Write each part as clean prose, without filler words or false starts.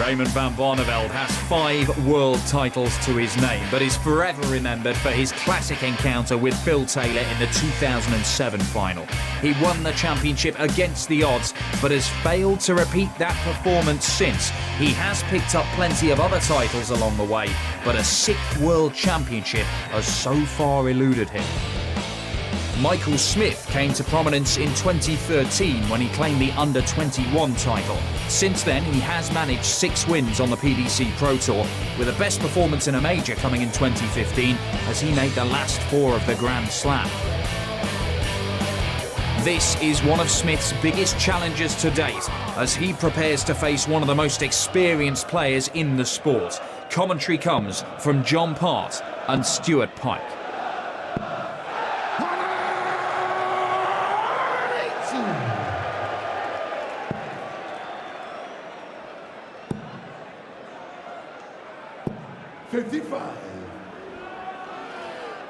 Raymond van Barneveld has 5 world titles to his name, but is forever remembered for his classic encounter with Phil Taylor in the 2007 final. He won the championship against the odds, but has failed to repeat that performance since. He has picked up plenty of other titles along the way, but a 6th world championship has so far eluded him. Michael Smith came to prominence in 2013 when he claimed the under-21 title. Since then, he has managed 6 wins on the PDC Pro Tour, with the best performance in a major coming in 2015 as he made the last 4 of the Grand Slam. This is one of Smith's biggest challenges to date as he prepares to face one of the most experienced players in the sport. Commentary comes from John Part and Stuart Pike.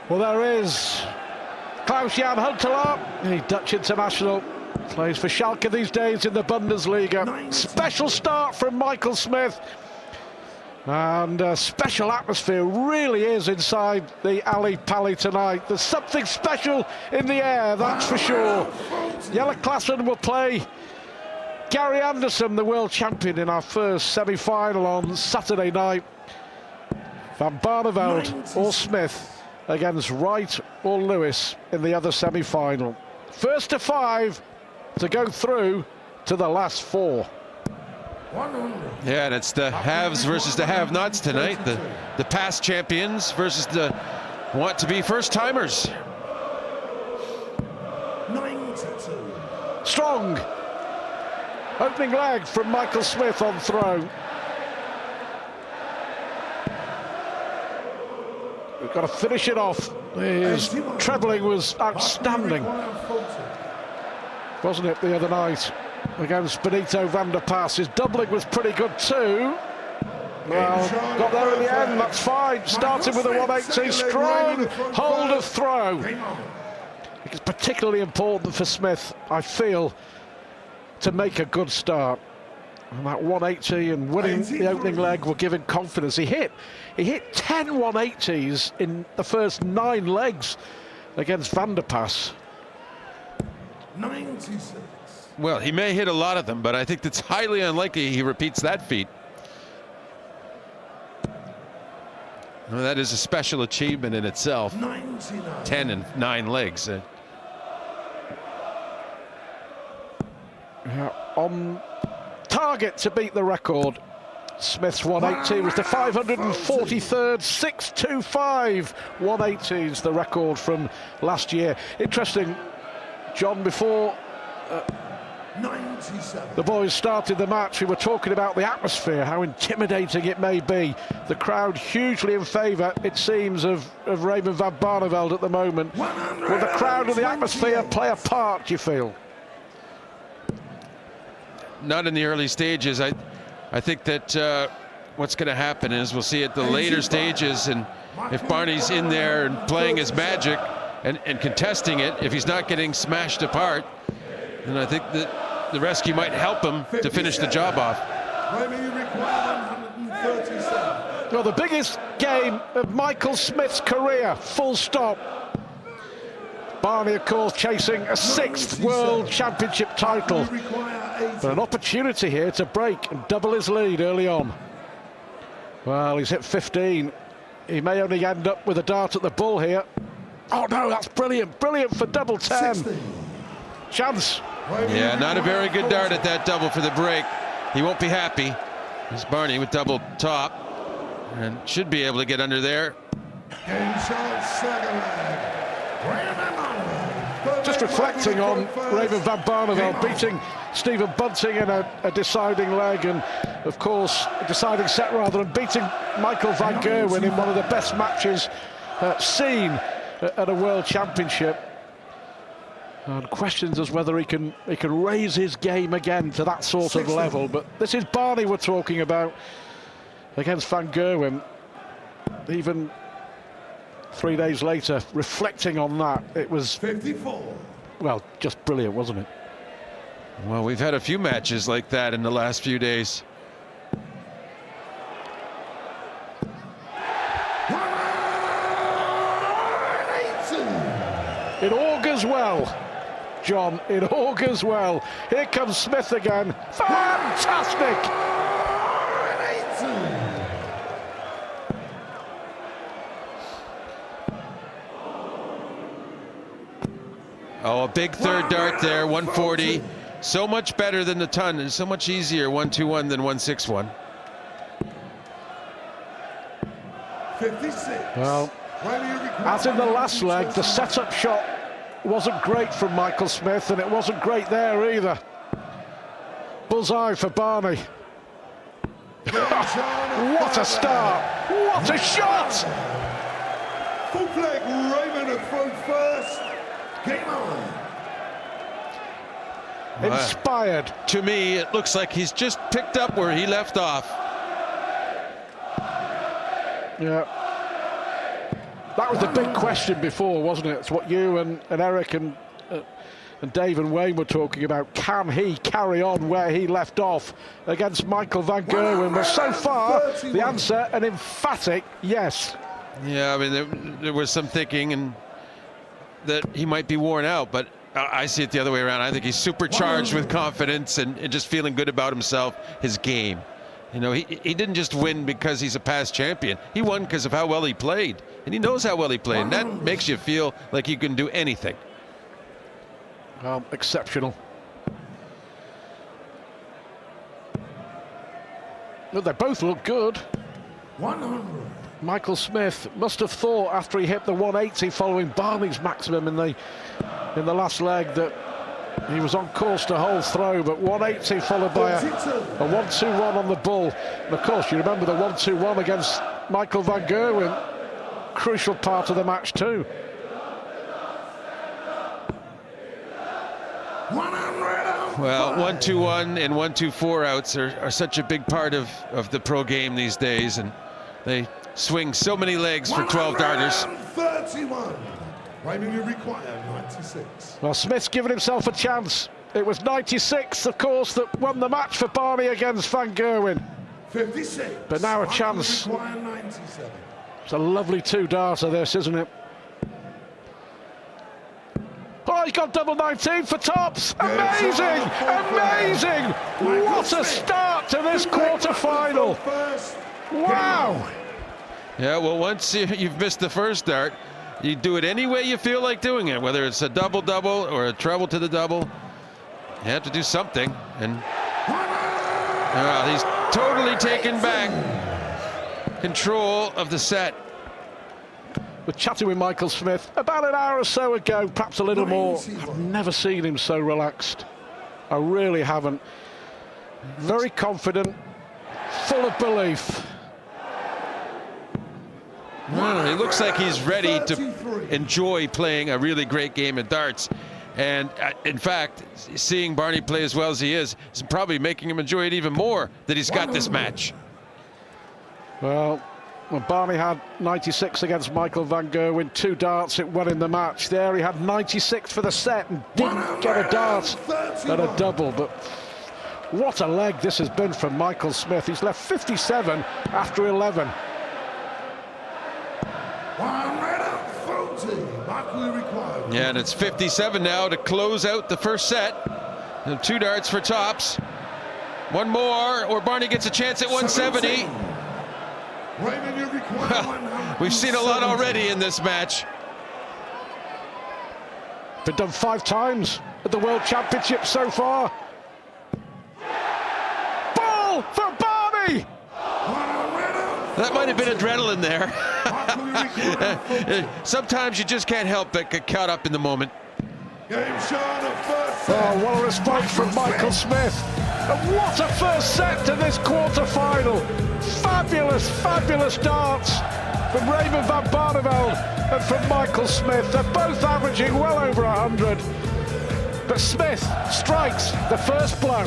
Well, there is Klaus-Jan Huntelaar, the Dutch international, plays for Schalke these days in the Bundesliga. Special start from Michael Smith, and a special atmosphere really is inside the PALLY tonight. There's something special in the air, that's for sure. Jelle Klassen will play Gary Anderson, the world champion, in our first semi-final on Saturday night. Van Barneveld or Smith against Wright or Lewis in the other semi-final. First to 5 to go through to the last 4. Yeah, and it's the haves versus the have-nots tonight. The past champions versus the want-to-be first-timers. Strong opening leg from Michael Smith on throw. We've got to finish it off. His trebling was outstanding, wasn't it, the other night against Benito van der Pas? His doubling was pretty good too. Well, got there in the end, that's fine. Started with a 180, strong hold of throw. It's particularly important for Smith, I feel, to make a good start. And that 180 and winning the opening leg will give him confidence. He hit 10 180s in the first 9 legs against Van der Pas. 96. Well, he may hit a lot of them, but I think it's highly unlikely he repeats that feat. Well, that is a special achievement in itself. 99. 10 and 9 legs. On target to beat the record. Smith's 180 was the 543rd, 625 180s, the record from last year. Interesting, John, before 97. the boys started the match, we were talking about the atmosphere, how intimidating it may be. The crowd hugely in favour, it seems, of Raymond van Barneveld at the moment. Will the crowd and the atmosphere play a part, do you feel? Not in the early stages. I think that what's going to happen is we'll see at the later stages, and if Barney's in there and playing his magic and contesting it, if he's not getting smashed apart, then I think that the rescue might help him to finish the job off. Well, the biggest game of Michael Smith's career, full stop. Barney, of course, chasing a 6th World Championship title. But an opportunity here to break and double his lead early on. Well, he's hit 15. He may only end up with a dart at the bull here. Oh no, that's brilliant. Brilliant for double 10. 16. Chance. Yeah, not a very good dart at that double for the break. He won't be happy. There's Barney with double top and should be able to get under there. Just reflecting on Raymond van Barneveld beating Stephen Bunting in a deciding leg, and of course a deciding set rather, and beating Michael van Gerwen in one of the best matches seen at a World Championship. And questions as whether he can raise his game again to that sort of level. But this is Barney we're talking about against van Gerwen. Even 3 days later, reflecting on that, it was 54. Well, just brilliant, wasn't it? Well, we've had a few matches like that in the last few days. augurs well, John. It augurs well. Here comes Smith again. Fantastic! Oh, a big third dart there, 140. So much better than the ton, and so much easier 121 than 161. 56. Well, as in the last leg, the setup shot wasn't great from Michael Smith, and it wasn't great there either. Bullseye for Barney. What a start! What a shot! Full flag, Raymond at throw first. Game on. Inspired. To me, it looks like he's just picked up where he left off. Yeah. That was the big question before, wasn't it? It's what you and Eric and Dave and Wayne were talking about. Can he carry on where he left off against Michael van Gerwen? Well, so far, the answer, an emphatic yes. Yeah, I mean, there was some thinking and that he might be worn out, but I see it the other way around. I think he's supercharged with confidence and just feeling good about himself, his game. You know, he didn't just win because he's a past champion. He won because of how well he played, and he knows how well he played, and that makes you feel like you can do anything. Well, exceptional. Well, they both look good. 100. Michael Smith must have thought after he hit the 180 following Barney's maximum in the last leg that he was on course to hold throw, but 180 followed by a 1-2-1 on the bull. And of course, you remember the 1-2-1 against Michael van Gerwen, crucial part of the match too. 100. Well, 1-2-1 and 1-2-4 outs are such a big part of the pro game these days, and they swing so many legs for 12 darters. 31. Raymond, you require 96. Well, Smith's given himself a chance. It was 96, of course, that won the match for Barney against van Gerwen. 56. But now a chance. Require 97. It's a lovely two-darter this, isn't it? Oh, he got double 19 for tops. Amazing! Amazing! What a start to this quarter-final. Wow! Yeah, well, once you've missed the first dart, you do it any way you feel like doing it, whether it's a double-double or a treble to the double. You have to do something, and he's totally taken back control of the set. We're chatting with Michael Smith about an hour or so ago, perhaps a little more. I've never seen him so relaxed. I really haven't. Very confident, full of belief. Well, he looks like he's ready to enjoy playing a really great game of darts. And in fact, seeing Barney play as well as he is probably making him enjoy it even more that he's got this match. Well, when Barney had 96 against Michael van Gerwen, 2 darts, it won in the match. There he had 96 for the set and didn't get a dart at a double. But what a leg this has been from Michael Smith. He's left 57 after 11. 140. Michael required. Yeah, and it's 57 now to close out the first set. And 2 darts for tops. One more, or Barney gets a chance at 170. Raymond, you require 100. We've seen a lot already in this match. Been done 5 times at the World Championship so far. Ball for Barney! That might have been adrenaline there. Sometimes you just can't help but get caught up in the moment. Oh, what a response from Michael Smith. And what a first set to this quarter-final. Fabulous, fabulous darts from Raymond van Barneveld and from Michael Smith. They're both averaging well over 100. But Smith strikes the first blow.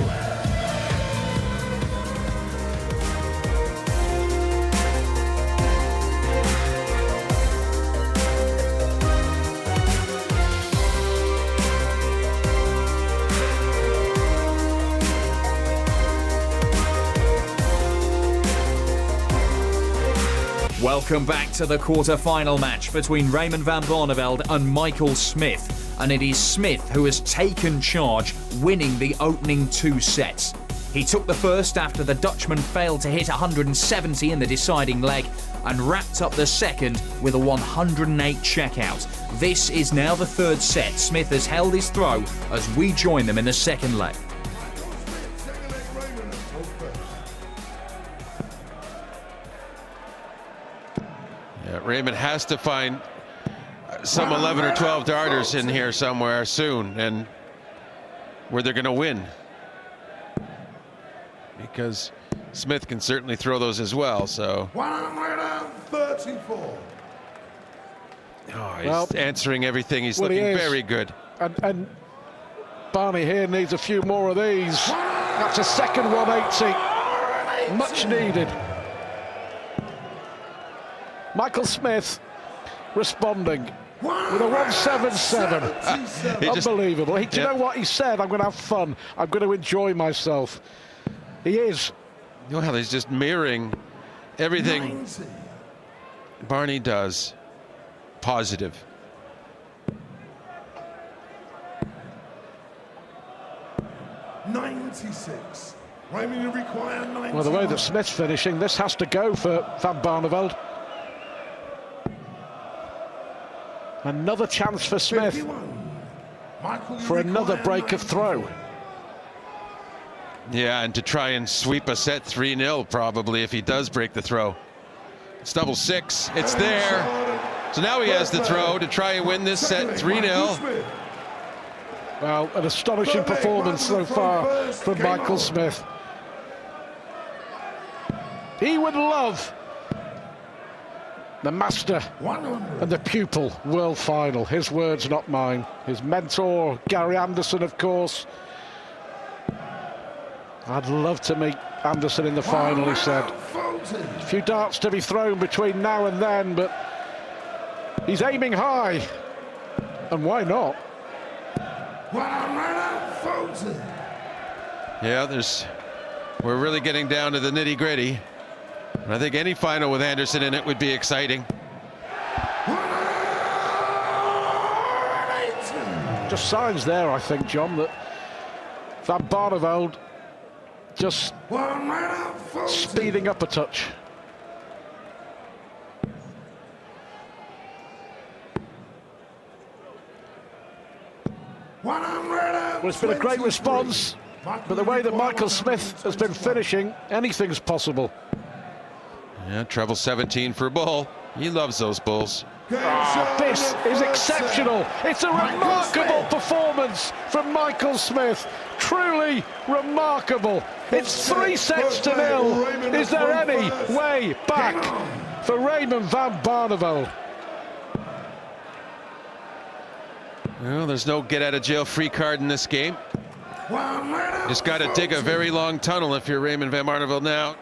Welcome back to the quarter-final match between Raymond van Barneveld and Michael Smith. and it is Smith who has taken charge, winning the opening 2 sets. He took the first after the Dutchman failed to hit 170 in the deciding leg and wrapped up the second with a 108 checkout. This is now the 3rd set. Smith has held his throw as we join them in the second leg. Yeah, Raymond has to find some 11 or 12 darters in here somewhere soon, and where they're going to win. Because Smith can certainly throw those as well. So 134. Oh, he's answering everything. He's Well, looking very good. And Barney here needs a few more of these. That's a second 180. Much needed. Michael Smith responding with a 177. Unbelievable. Do you know what he said? I'm going to have fun. I'm going to enjoy myself. He is. You know how he's just mirroring everything Barney does. Positive. $96. Raymond, you require 90. Well, the way that Smith's finishing, this has to go for Van Barneveld. Another chance for Smith for another break of throw. Yeah, and to try and sweep a set 3-0 probably if he does break the throw. It's double 6. It's there. So now he has the throw to try and win this set 3-0. Well, an astonishing performance so far from Michael Smith. He would love the master and the pupil world final. His words, not mine. His mentor, Gary Anderson, of course. I'd love to meet Anderson in the final, he said. A few darts to be thrown between now and then, but he's aiming high. And why not? Yeah, we're really getting down to the nitty-gritty. And I think any final with Anderson in it would be exciting. Just signs there, I think, John, that Van Barneveld just speeding up a touch. Well, it's been a great response, but the way that Michael Smith has been finishing, anything's possible. Yeah, treble 17 for a bull. He loves those bulls. This is exceptional. It's a remarkable performance from Michael Smith. Truly remarkable. It's 3 sets to 0. Is there any way back for Raymond Van Barneveld? Well, there's no get-out-of-jail-free card in this game. Just got to dig a very long tunnel if you're Raymond Van Barneveld now.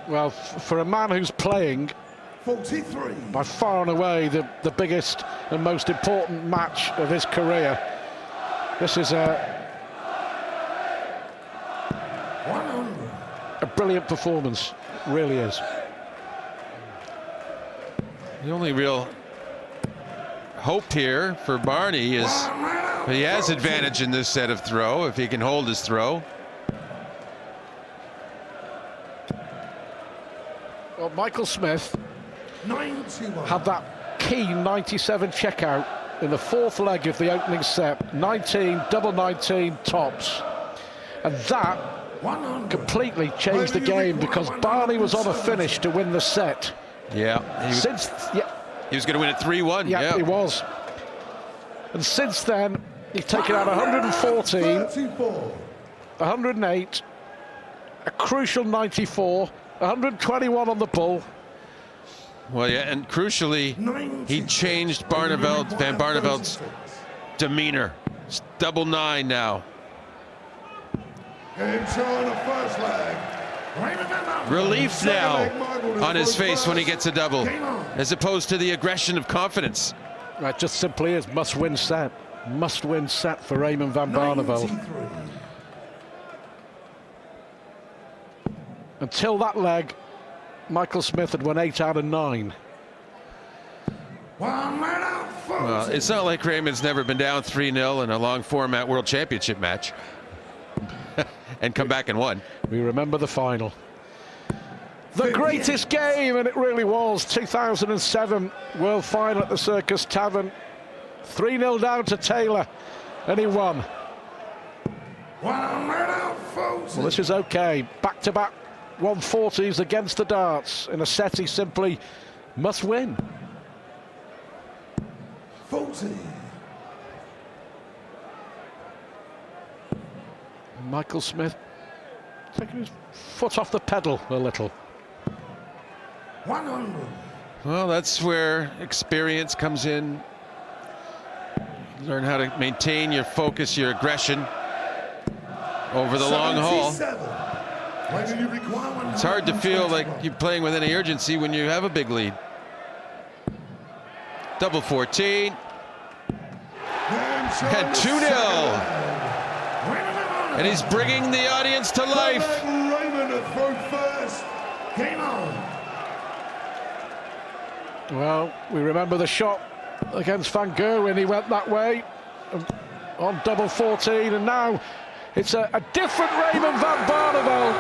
Well, for a man who's playing 43 by far and away the biggest and most important match of his career, this is a brilliant performance. It really is. The only real hope here for Barney is he has advantage in this set of throw if he can hold his throw. Well, Michael Smith had that key 97 checkout in the 4th leg of the opening set. 19, double 19 tops. And that completely changed the game because Barney was on a finish to win the set. Yeah. He was going to win it 3-1. Yeah, he was. And since then, he's taken out 114, 108, a crucial 94, 121 on the bull. Well, yeah, and crucially, he changed Van Barneveld's demeanor. It's double 9 now. Relief now on his face when he gets a double, as opposed to the aggression of confidence. Right, just simply is must-win set. Must-win set for Raymond Van Barneveld. Until that leg, Michael Smith had won 8 out of 9. Well, it's not like Raymond's never been down 3-0 in a long format World Championship match and come back and won. We remember the final. The greatest game, and it really was. 2007 World Final at the Circus Tavern. 3-0 down to Taylor, and he won. Well, this is okay. Back-to-back 140s against the darts in a set he simply must win. 40. Michael Smith taking his foot off the pedal a little. 100. Well, that's where experience comes in. Learn how to maintain your focus, your aggression over the long haul. It's hard to feel like you're playing with any urgency when you have a big lead. Double 14. And 2-0. And he's bringing the audience to life. Raymond at throw first. Game on. Well, we remember the shot against Van Gerwen. He went that way on double 14, and now it's a different Raymond van Barneveld.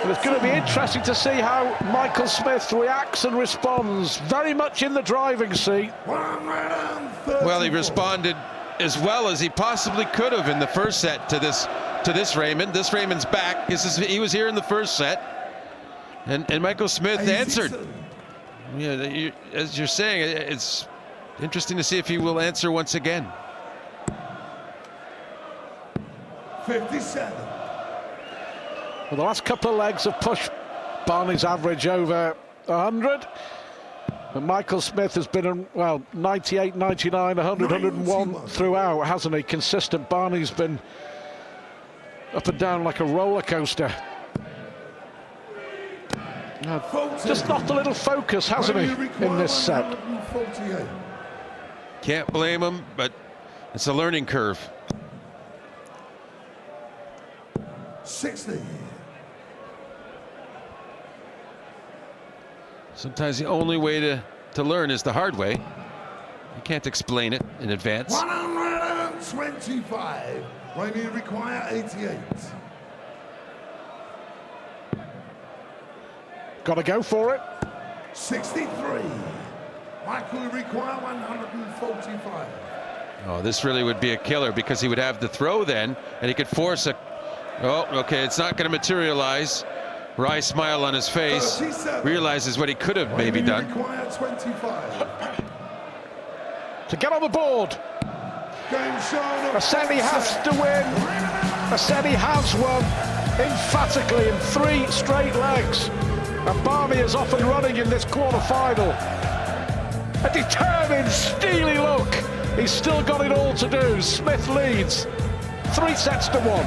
And it's going to be interesting to see how Michael Smith reacts and responds. Very much in the driving seat. Well, he responded as well as he possibly could have in the first set to this Raymond. This Raymond's back. He was here in the first set, and Michael Smith answered. Yeah, as you're saying, it's interesting to see if he will answer once again. 57. Well, the last couple of legs have pushed Barney's average over 100. And Michael Smith has been, well, 98, 99, 100, 101 throughout, hasn't he? Consistent. Barney's been up and down like a roller coaster. Just lost a little focus, hasn't he, in this set? Can't blame him, but it's a learning curve. 60. Sometimes the only way to learn is the hard way. You can't explain it in advance. 125. Raymond require 88. Got to go for it. 63. Michael require 145. Oh, this really would be a killer because he would have the throw then, and he could force a... Oh, okay, it's not going to materialize. Wry smile on his face. 37. Realizes what he could have maybe done. Require 25. To get on the board. Aseni has to win. Aseni has won emphatically in 3 straight legs. And Barney is off and running in this quarter-final. A determined, steely look. He's still got it all to do. Smith leads 3-1.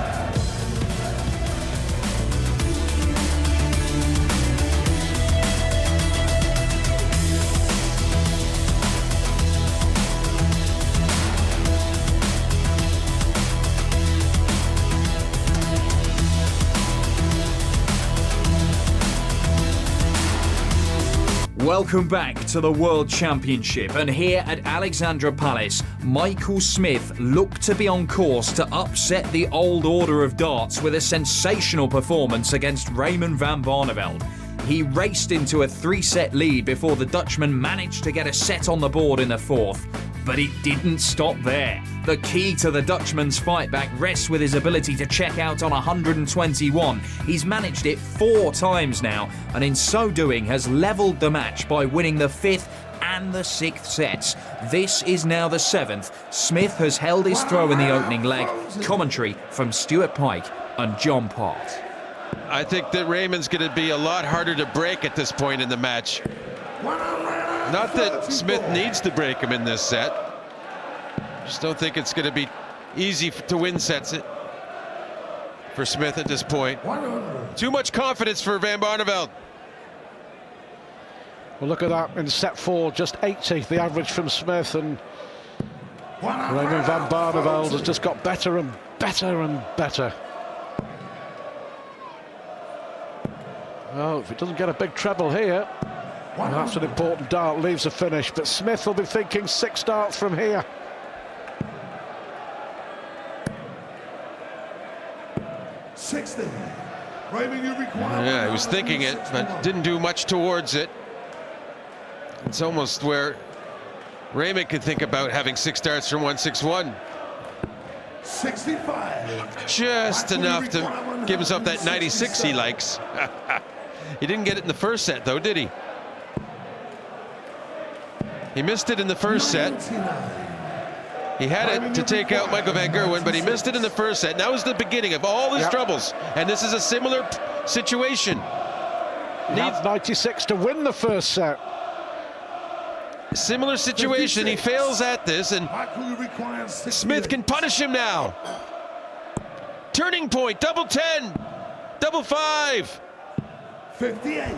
Welcome back to the World Championship, and here at Alexandra Palace, Michael Smith looked to be on course to upset the old order of darts with a sensational performance against Raymond van Barneveld. He raced into a 3-set lead before the Dutchman managed to get a set on the board in the 4th. But it didn't stop there. The key to the Dutchman's fight back rests with his ability to check out on 121. He's managed it 4 times now, and in so doing has levelled the match by winning the 5th and the 6th sets. This is now the 7th. Smith has held his throw in the opening leg. Commentary from Stuart Pike and John Part. I think that Raymond's going to be a lot harder to break at this point in the match. Not that Smith needs to break him in this set. Just don't think it's going to be easy to win sets for Smith at this point. Too much confidence for Van Barneveld. Well, look at that in set 4, just 80, the average from Smith, and Raymond van Barneveld has just got better and better and better. Oh, if it doesn't get a big treble here, well, that's an important dart, leaves a finish. But Smith will be thinking 6 darts from here. Yeah, he was thinking it, but didn't do much towards it. It's almost where Raymond could think about having 6 darts from 161. 65. Just enough to give himself that 96 he likes. He didn't get it in the first set, though, did he? He missed it in the first set. He had it to take out Michael van Gerwen, but he missed it in the first set. Now is the beginning of all his troubles, and this is a similar situation. Needs 96 to win the first set. Similar situation. He fails at this, and Smith can punish him now. Turning point, double 10, double 5. 58.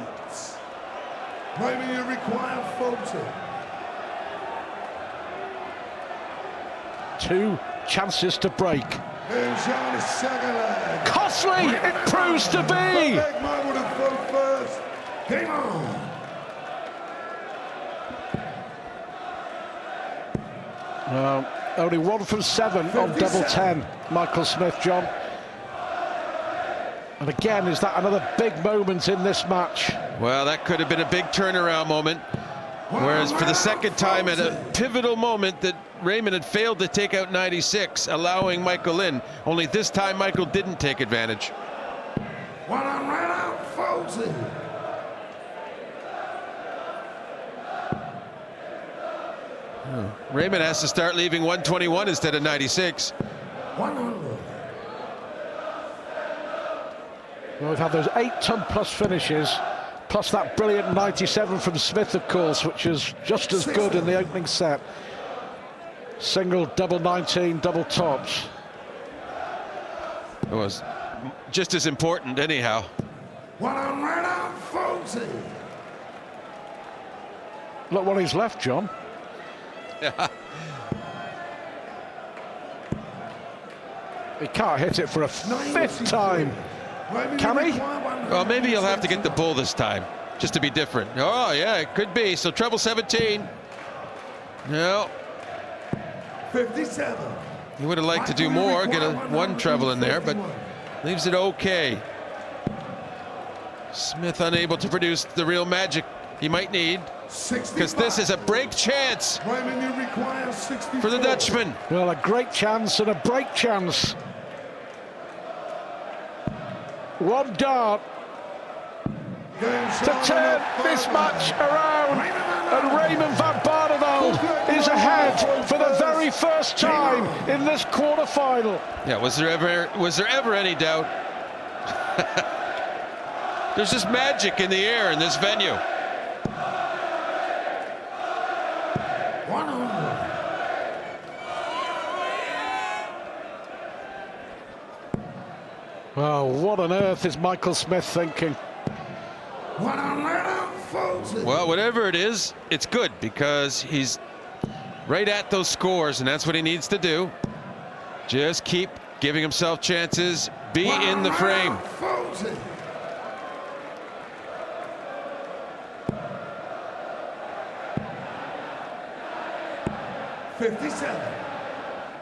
Raymond, you require 40. 2 chances to break. Costly it proves to be. Game on. Only 1 from 7 on double 10, Michael Smith, John. And again, is that another big moment in this match? Well, that could have been a big turnaround moment. Whereas for the second time at a pivotal moment that Raymond had failed to take out 96, allowing Michael in. Only this time Michael didn't take advantage. Raymond has to start leaving 121 instead of 96. 100. Well, we've had those 8-ton plus finishes, plus that brilliant 97 from Smith, of course, which is just as good in the opening set. Single, double 19, double tops. It was just as important anyhow. 140. Look what he's left, John. He can't hit it for a 5th time. Can he? Well, maybe he'll have to get the bull this time, just to be different. Oh, yeah, it could be. So treble 17. No. 57. He would have liked to do more, get a 1 treble in there, but leaves it okay. Smith unable to produce the real magic he might need, because this is a break chance for the Dutchman. Well, a great chance and a break chance. 1 dart to turn this match around, and Raymond van Barneveld is ahead for the very first time in this quarter-final. Yeah, was there ever any doubt? There's just magic in the air in this venue. 100. Well, what on earth is Michael Smith thinking? 140. Well, whatever it is, it's good, because he's right at those scores, and that's what he needs to do. Just keep giving himself chances, be in the frame. 140.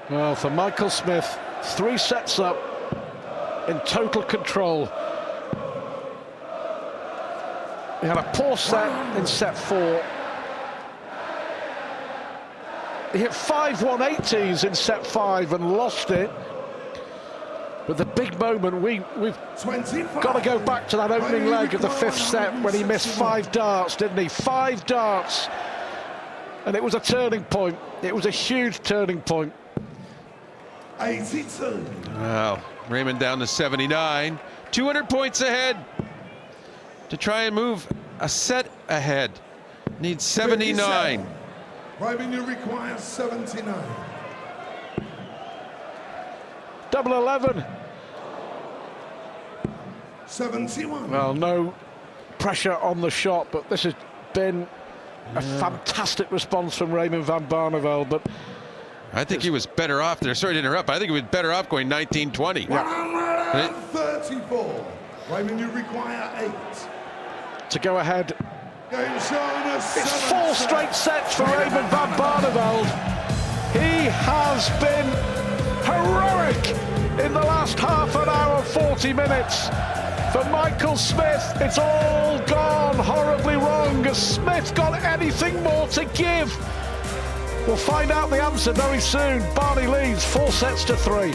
Well, for Michael Smith, 3 sets up, in total control. He had a poor set in set 4. He hit 5 180s in set 5 and lost it. But the big moment, we've got to go back to that opening leg of the 5th set when he missed 5 darts, didn't he? 5 darts. And it was a turning point. It was a huge turning point. 82. Wow. Raymond down to 79. 200 points ahead to try and move a set ahead. Needs 79. Raymond, you require 79. Double 11. 71. Well, no pressure on the shot, but this has been a fantastic response from Raymond van Barneveld. But I think he was better off there. Sorry to interrupt. I think he was better off going 19-20. 134. Raymond, you require 8. to go ahead. Game's on a It's 4 straight sets for Raymond van Barneveld. He has been heroic in the last half an hour, 40 minutes. For Michael Smith, it's all gone horribly wrong. Has Smith got anything more to give? We'll find out the answer very soon. Barney leads 4 sets to 3.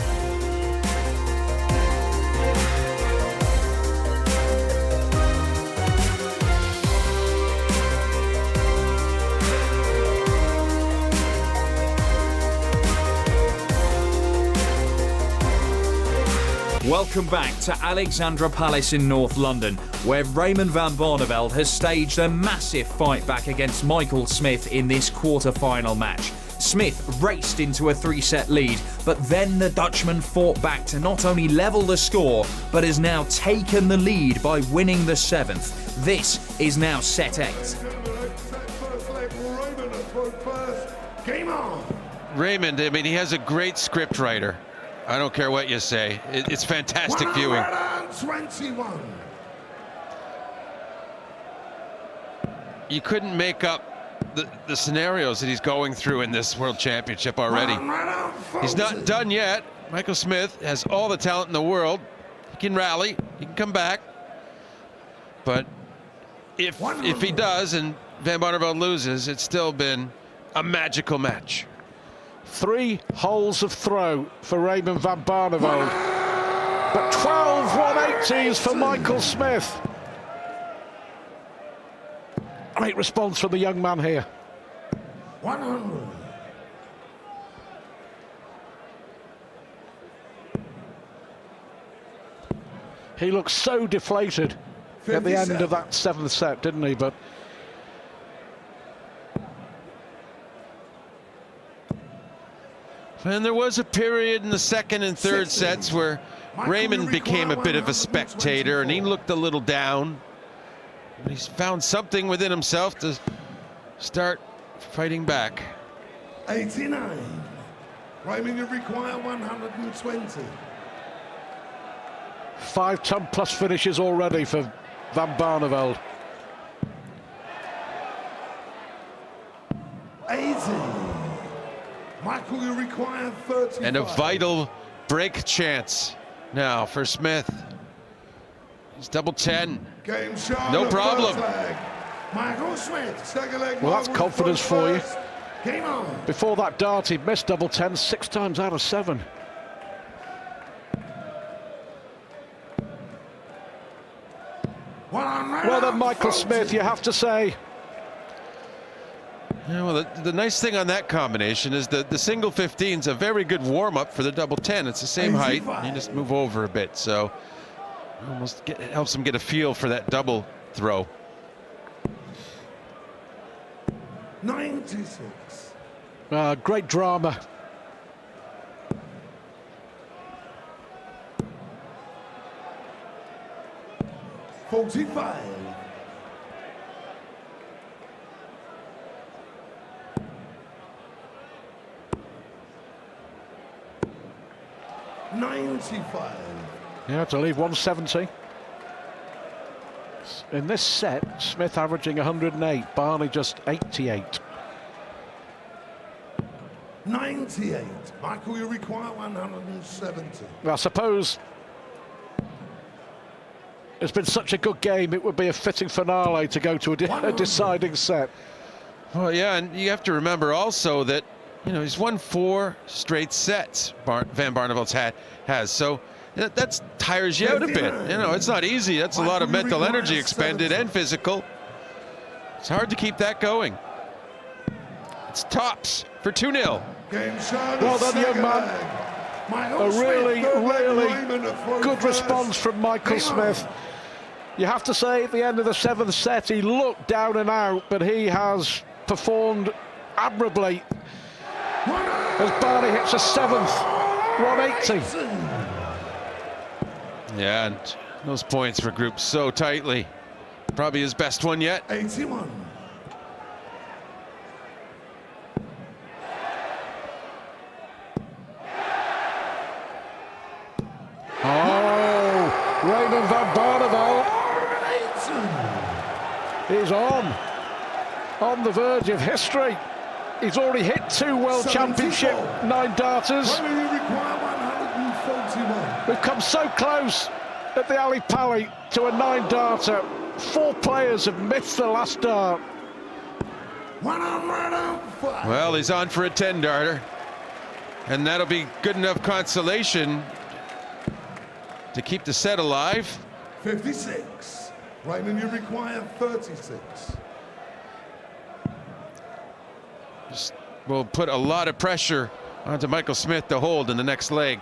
Welcome back to Alexandra Palace in North London, where Raymond van Barneveld has staged a massive fight back against Michael Smith in this quarter-final match. Smith raced into a 3-set lead, but then the Dutchman fought back to not only level the score, but has now taken the lead by winning the 7th. This is now set 8. Game on. Raymond, I mean, he has a great script writer. I don't care what you say. It's fantastic viewing. 21. You couldn't make up the scenarios that he's going through in this World Championship already. He's not done yet. Michael Smith has all the talent in the world. He can rally. He can come back. But if he does and Van Barneveld loses, it's still been a magical match. 3 holes of throw for Raymond van Barneveld, but 12 180s for Michael Smith. Great response from the young man here. 100. He looked so deflated at the end of that 7th set, didn't he? But and there was a period in the 2nd and 3rd sets where Raymond became a bit of a spectator and he looked a little down. But he's found something within himself to start fighting back. 89. Raymond, you require 120. 5-ton plus finishes already for van Barneveld. 80. Michael, you require 35. And a vital break chance now for Smith. He's double 10. Game shot. No problem. Michael Smith, second leg. Well, that's confidence for you. Game on. Before that dart, he'd missed double 10 6 times out of 7. Well done, Michael Smith, you have to say. Yeah, well, the nice thing on that combination is that the single 15's a very good warm-up for the double 10. It's the same height. You just move over a bit, so almost helps him get a feel for that double throw. 96. Great drama. $45. $95. Yeah, to leave 170. In this set, Smith averaging 108, Barney just 88. 98. Michael, you require 170. I suppose it's been such a good game, it would be a fitting finale to go to a deciding set. Well, yeah, and you have to remember also that, you know, he's won 4 straight sets, Van Barneveld's has, so that tires you out a bit. You know, it's not easy. That's a lot of mental energy expended and physical. It's hard to keep that going. It's tops for 2-0. Well done, young man. A really, really good response from Michael Smith. You have to say, at the end of the 7th set, he looked down and out, but he has performed admirably as Barney hits a 7th, 180. Yeah, and those points were grouped so tightly. Probably his best one yet. 81. Oh, Raymond van Barneveld is on the verge of history. He's already hit 2 World 74. Championship 9-darters. Finally, you require 141. We've come so close at the PALLY to a 9-darter. 4 players have missed the last dart. 105. Well, he's on for a 10-darter, and that'll be good enough consolation to keep the set alive. 56. Raymond, you require 36. Will put a lot of pressure onto Michael Smith to hold in the next leg.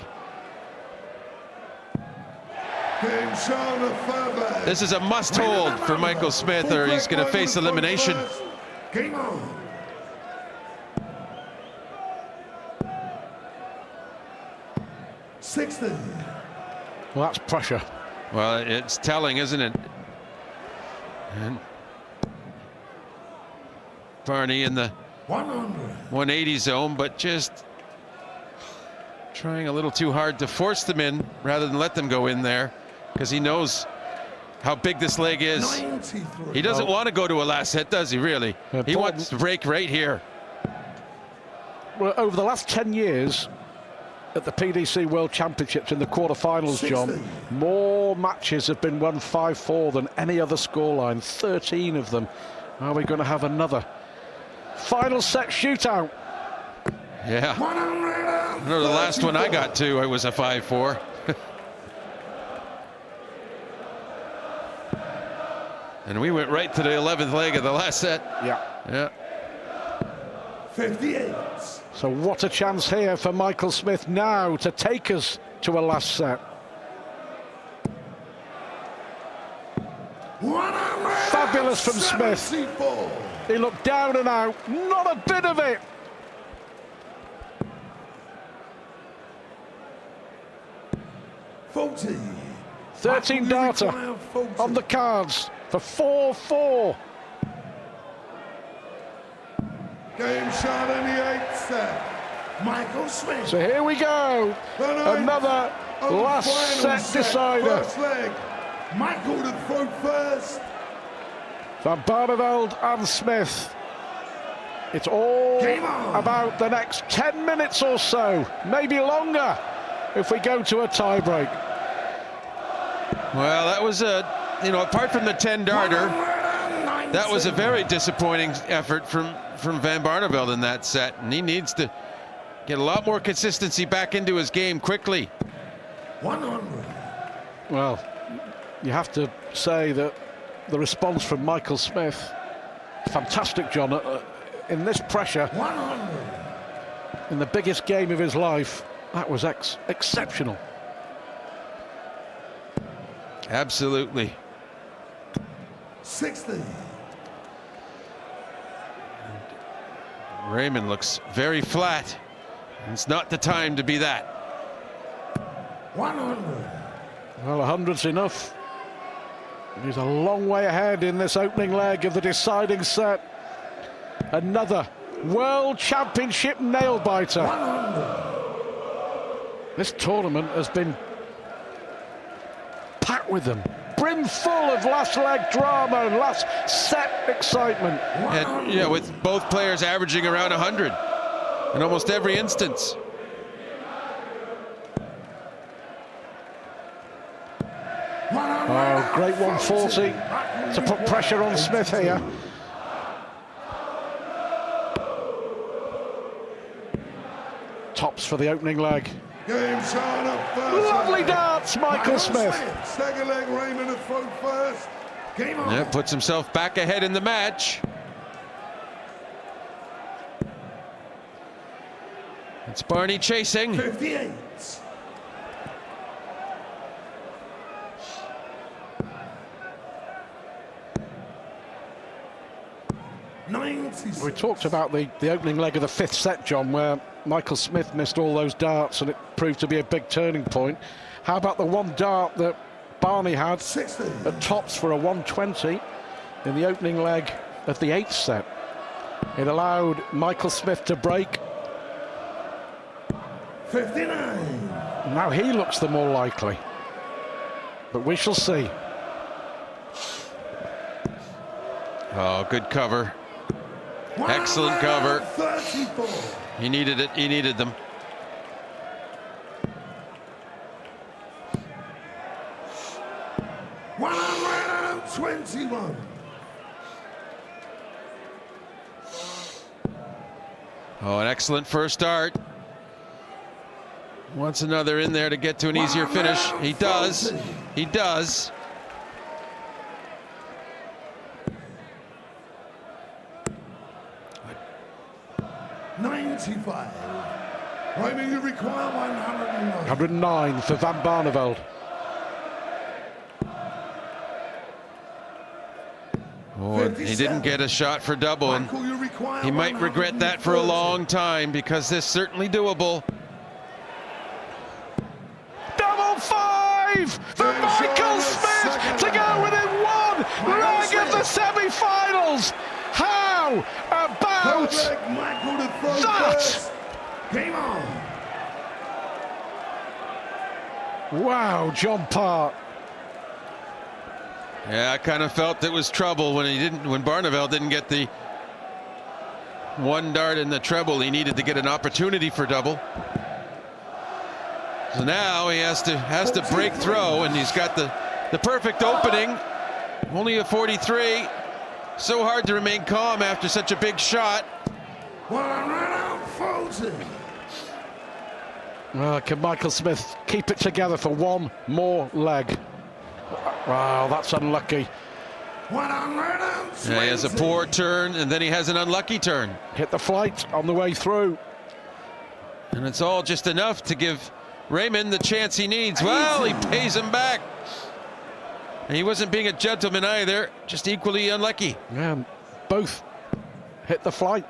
Game shown of Fairbanks. This is a must hold for Michael Smith, or he's going to face elimination. Game on. $60. Well, that's pressure. Well, it's telling, isn't it? And Barney in the 100. 180 zone, but just trying a little too hard to force them in rather than let them go in there, because he knows how big this leg is. 93. He doesn't want to go to a last set, does he, really? He wants to break right here. Well, over the last 10 years at the PDC World Championships in the quarterfinals, John, 60. more matches have been won 5-4 than any other scoreline. 13 of them. Are we going to have another final set shootout? Yeah. I know the last one I got to, it was a 5-4. And we went right to the 11th leg of the last set. Yeah. 58. So what a chance here for Michael Smith now to take us to a last set. Fabulous from Smith. He looked down and out, not a bit of it. $40. 13-darter on the cards for 4-4. Game shot in the 8th set. Michael Smith. So here we go. Another last set decider. First leg. Michael to throw first. Van Barneveld and Smith. It's all about the next 10 minutes or so, maybe longer, if we go to a tiebreak. Well, that was apart from the 10-darter, that was a very disappointing effort from Van Barneveld in that set, and he needs to get a lot more consistency back into his game quickly. 100. Well, you have to say that the response from Michael Smith, fantastic, John, in this pressure, 100. in the biggest game of his life. That was exceptional. Absolutely. 60. Raymond looks very flat. It's not the time to be that. 100. Well, 100's enough. He's a long way ahead in this opening leg of the deciding set. Another World Championship nail-biter. 100. This tournament has been packed with them. Brim full of last leg drama and last set excitement. And yeah, with both players averaging around 100 in almost every instance. Oh, great 140 to put pressure on Smith here. Tops for the opening leg. Game shot up first. Lovely darts, Michael Smith. Second leg, Raymond to throw first. Game on. Yeah, puts himself back ahead in the match. It's Barney chasing. 58. We talked about the opening leg of the 5th set, John, where Michael Smith missed all those darts and it proved to be a big turning point. How about the one dart that Barney had 60. at tops for a 120 in the opening leg of the 8th set? It allowed Michael Smith to break. 59. Now he looks the more likely, but we shall see. Oh, good cover. Excellent cover. 34. He needed it. He needed them. $121. Oh, an excellent first start. Wants another in there to get to an easier finish. He does. He does. $95. Raymond, you require 109. 109 for Van Barneveld. Oh, he didn't get a shot for double, and Michael, you require he might regret that for a 130. long time, because this is certainly doable. Double five for Michael Smith to go within one leg of the semi-finals. How about Michael to throw that? first. Game on. Wow, John Parr. Yeah, I kind of felt it was trouble when Barneveld didn't get the one dart in the treble. He needed to get an opportunity for double. So now he has to break through, and he's got the perfect opening. Only a 43. So hard to remain calm after such a big shot. Can Michael Smith keep it together for one more leg? Wow, that's unlucky. Yeah, he has a poor turn, and then he has an unlucky turn. Hit the flight on the way through. And it's all just enough to give Raymond the chance he needs. Well, he pays him back. And he wasn't being a gentleman either, just equally unlucky. Yeah, both hit the flight.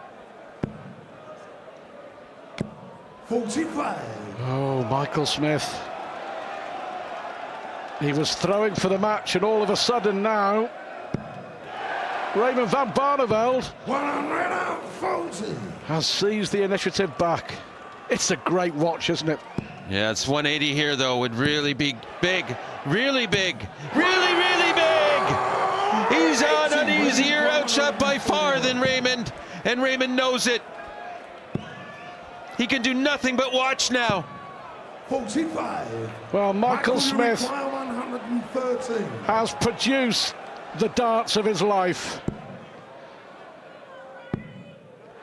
45. Oh, Michael Smith. He was throwing for the match, and all of a sudden now, Raymond Van Barneveld 140. has seized the initiative back. It's a great watch, isn't it? Yeah, it's 180 here, though, would really be big. Really big. Really, really big. He's on an easier outshot by far than Raymond, and Raymond knows it. He can do nothing but watch now. 45. Well, Michael Smith 113. has produced the darts of his life.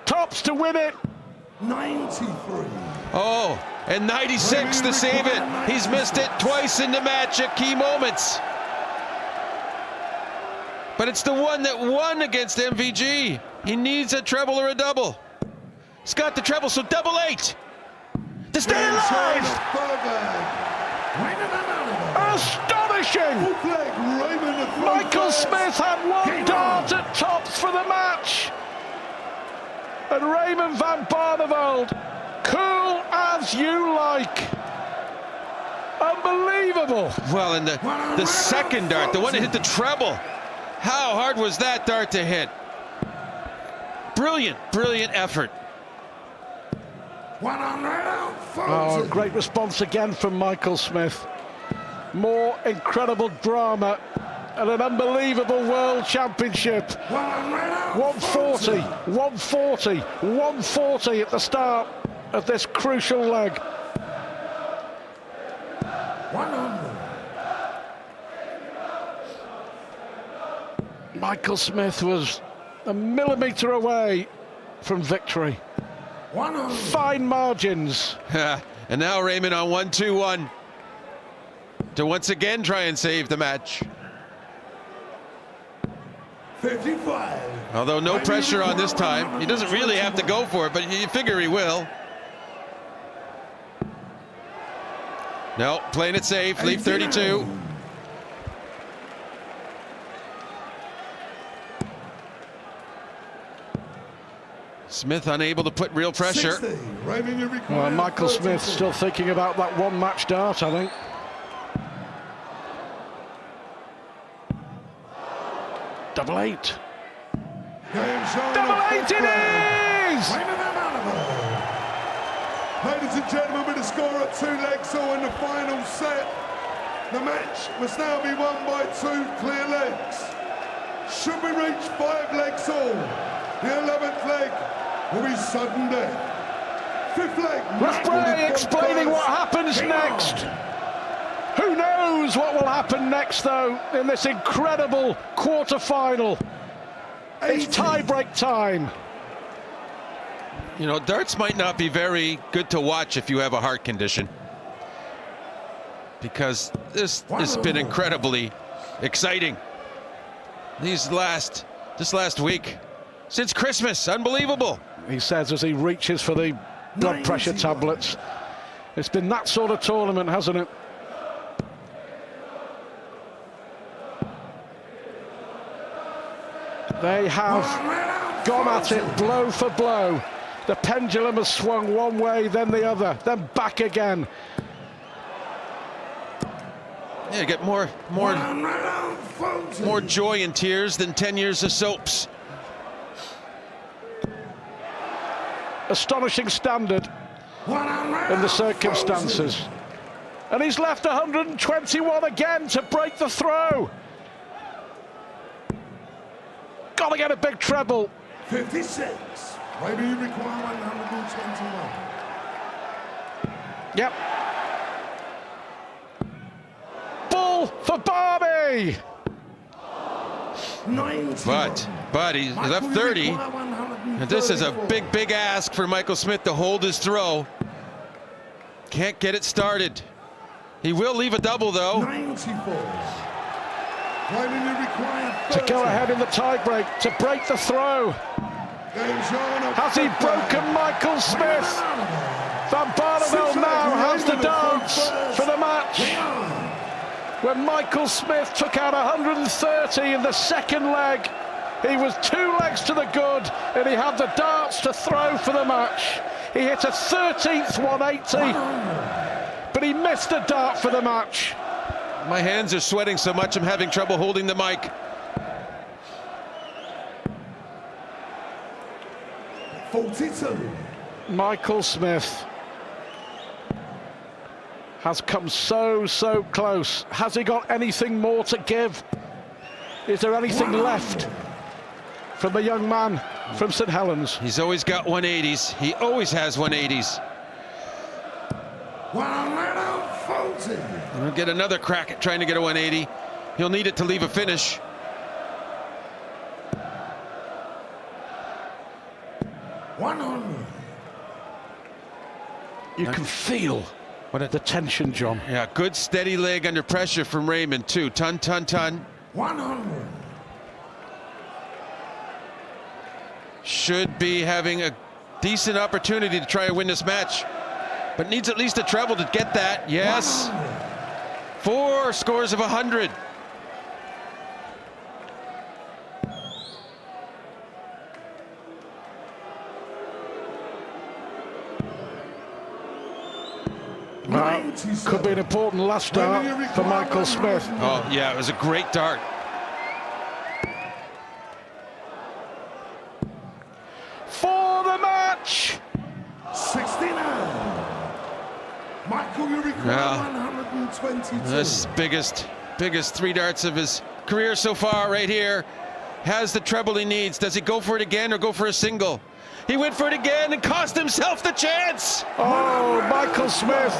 Tops to win it. 93. Oh, and 96 to save it. He's missed it twice in the match at key moments. But it's the one that won against MVG. He needs a treble or a double. He's got the treble, so double 8 to stay alive. Astonishing! Michael Smith had one dart at tops for the match. And Raymond Van Barneveld, cool as you like. Unbelievable. Well, and the second dart, the one that hit the treble, how hard was that dart to hit? Brilliant, brilliant effort. Oh, great response again from Michael Smith. More incredible drama and an unbelievable world championship. 140, 140, 140 at the start of this crucial leg. 100. Michael Smith was a millimetre away from victory. 100. Fine margins. And now Raymond on 1-2-1 to once again try and save the match. 55. Although no pressure on this time. He doesn't really have to go for it, but you figure he will. No, playing it safe, leave 32. Smith unable to put real pressure. 60. Raymond, you require Well, Michael Smith 32. still thinking about that one match dart, I think. Double 8. Double 8 it is! Ladies and gentlemen, with the score at 2 legs all in the final set, the match must now be won by 2 clear legs. Should we reach 5 legs all, the 11th leg will be sudden death. 5th leg. Referee explaining what happens next. Who knows what will happen next, though, in this incredible quarter-final. It's tie-break time. You know, darts might not be very good to watch if you have a heart condition, because this has been incredibly exciting. This last week, since Christmas, unbelievable. He says as he reaches for the blood pressure tablets. It's been that sort of tournament, hasn't it? They have gone at it blow for blow. The pendulum has swung one way, then the other, then back again. Yeah, you get more joy and tears than 10 years of soaps. Astonishing standard in the circumstances. And he's left 121 again to break the throw. Got to get a big treble. 56. Maybe you require 121. Yep. Ball for Barney. 90. But he's left 30. And this is a big ask for Michael Smith to hold his throw. Can't get it started. He will leave a double, though. 94. To go ahead in the tie-break, to break the throw. Has he broken Michael Smith? Van Barneveld now has the dance for the match. When Michael Smith took out 130 in the second leg, he was 2 legs to the good, and he had the darts to throw for the match. He hit a 13th 180, but he missed a dart for the match. My hands are sweating so much I'm having trouble holding the mic. Michael Smith has come so close. Has he got anything more to give? Is there anything left from the young man from St Helens? He's always got 180s. He always has 180s. He'll get another crack at trying to get a 180. He'll need it to leave a finish. You can feel the tension, John. Yeah, good steady leg under pressure from Raymond too. Ton. 100. Should be having a decent opportunity to try and win this match, but needs at least a treble to get that. Yes. 4 scores of 100. Could be an important last dart for Michael Smith. Oh yeah, it was a great dart. For the match. 69. Michael, you require 122. This biggest 3 darts of his career so far right here. Has the treble he needs. Does he go for it again or go for a single? He went for it again and cost himself the chance. Oh, Michael Smith.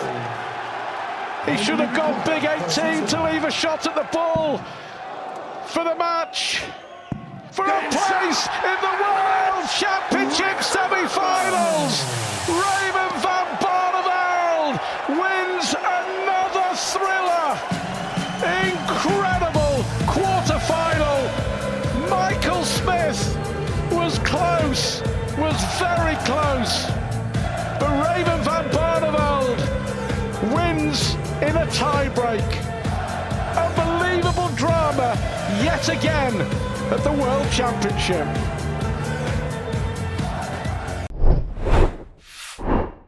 He should have gone big 18 to leave a shot at the ball for the match. For a place in the World Championship semi-finals. Raymond van Barneveld wins another thriller. Incredible quarter-final. Michael Smith was close, was very close. But Raymond van Barneveld wins in a tie-break. Unbelievable drama yet again at the World Championship.